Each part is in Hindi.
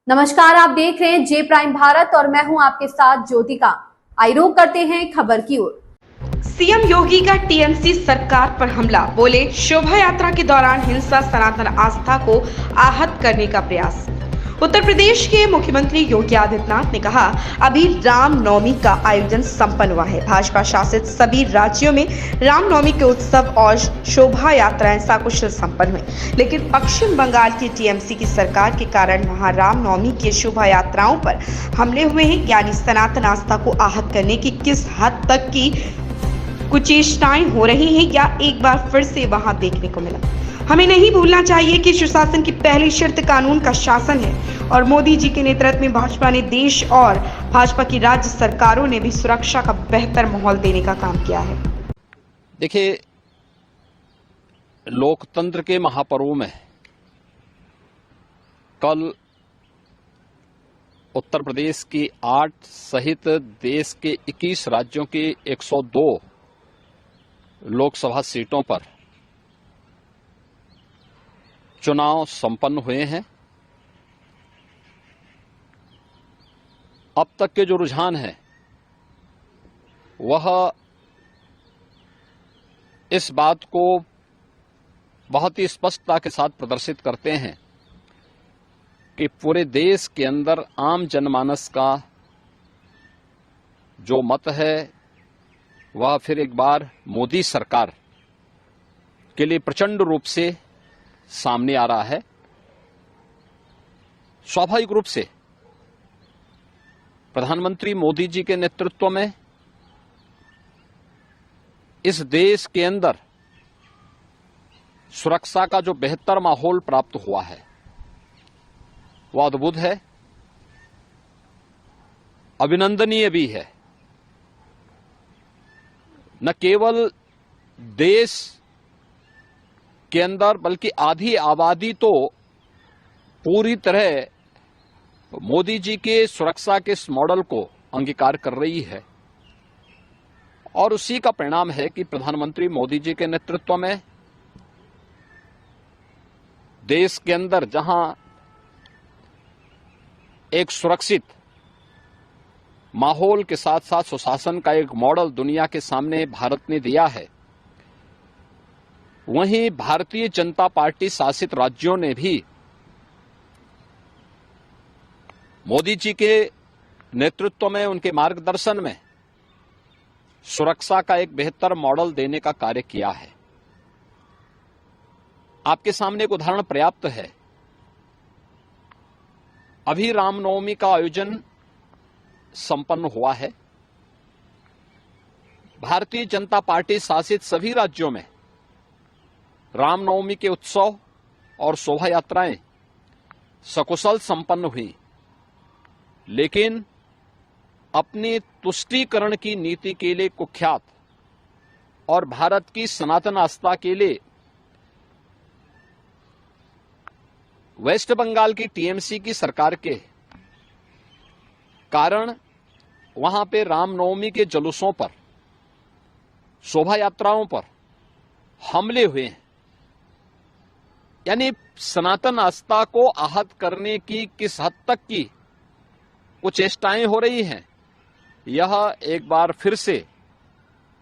नमस्कार, आप देख रहे हैं जे प्राइम भारत और मैं हूं आपके साथ ज्योतिका। आइए रुक करते हैं खबर की ओर। सीएम योगी का टीएमसी सरकार पर हमला, बोले शोभा यात्रा के दौरान हिंसा सनातन आस्था को आहत करने का प्रयास। उत्तर प्रदेश के मुख्यमंत्री योगी आदित्यनाथ ने कहा, अभी रामनवमी का आयोजन संपन्न हुआ है। भाजपा शासित सभी राज्यों में रामनवमी के उत्सव और शोभा यात्राएं सकुशल संपन्न हुई, लेकिन पश्चिम बंगाल की टीएमसी की सरकार के कारण वहां रामनवमी की शोभा यात्राओं पर हमले हुए हैं। यानी सनातन आस्था को आहत करने की किस हद तक की कुचेष्टाएं हो रही हैं, या एक बार फिर से वहां देखने को मिला। हमें नहीं भूलना चाहिए कि सुशासन की पहली शर्त कानून का शासन है और मोदी जी के नेतृत्व में भाजपा ने देश और भाजपा की राज्य सरकारों ने भी सुरक्षा का बेहतर माहौल देने का काम किया है। देखिए, लोकतंत्र के महापर्व में कल उत्तर प्रदेश की 8 सहित देश के 21 राज्यों की 102 लोकसभा सीटों पर चुनाव संपन्न हुए हैं। अब तक के जो रुझान है वह इस बात को बहुत ही स्पष्टता के साथ प्रदर्शित करते हैं कि पूरे देश के अंदर आम जनमानस का जो मत है वह फिर एक बार मोदी सरकार के लिए प्रचंड रूप से सामने आ रहा है। स्वाभाविक रूप से प्रधानमंत्री मोदी जी के नेतृत्व में इस देश के अंदर सुरक्षा का जो बेहतर माहौल प्राप्त हुआ है वह अद्भुत है, अभिनंदनीय भी है। न केवल देश के अंदर बल्कि आधी आबादी तो पूरी तरह मोदी जी के सुरक्षा के इस मॉडल को अंगीकार कर रही है और उसी का परिणाम है कि प्रधानमंत्री मोदी जी के नेतृत्व में देश के अंदर जहां एक सुरक्षित माहौल के साथ साथ सुशासन का एक मॉडल दुनिया के सामने भारत ने दिया है, वहीं भारतीय जनता पार्टी शासित राज्यों ने भी मोदी जी के नेतृत्व में, उनके मार्गदर्शन में सुरक्षा का एक बेहतर मॉडल देने का कार्य किया है। आपके सामने एक उदाहरण पर्याप्त है। अभी रामनवमी का आयोजन संपन्न हुआ है। भारतीय जनता पार्टी शासित सभी राज्यों में रामनवमी के उत्सव और शोभा यात्राएं सकुशल संपन्न हुई, लेकिन अपनी तुष्टीकरण की नीति के लिए कुख्यात और भारत की सनातन आस्था के लिए वेस्ट बंगाल की टीएमसी की सरकार के कारण वहां पे रामनवमी के जुलूसों पर, शोभा यात्राओं पर हमले हुए हैं। यानी सनातन आस्था को आहत करने की किस हद तक की कुचेष्टाएं हो रही हैं, यह एक बार फिर से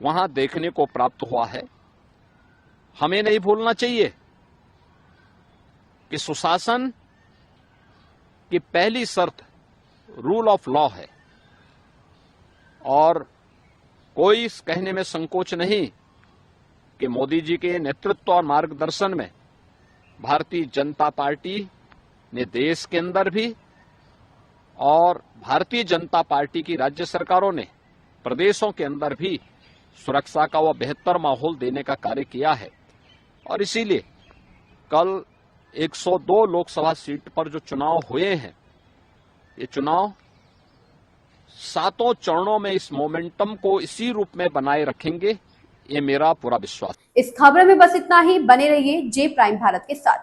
वहां देखने को प्राप्त हुआ है। हमें नहीं भूलना चाहिए कि सुशासन की पहली शर्त रूल ऑफ लॉ है और कोई इस कहने में संकोच नहीं कि मोदी जी के नेतृत्व और मार्गदर्शन में भारतीय जनता पार्टी ने देश के अंदर भी और भारतीय जनता पार्टी की राज्य सरकारों ने प्रदेशों के अंदर भी सुरक्षा का वह बेहतर माहौल देने का कार्य किया है। और इसीलिए कल 102 लोकसभा सीट पर जो चुनाव हुए हैं, ये चुनाव 7 चरणों में इस मोमेंटम को इसी रूप में बनाए रखेंगे, ये मेरा पूरा विश्वास। इस खबर में बस इतना ही। बने रहिए जे प्राइम भारत के साथ।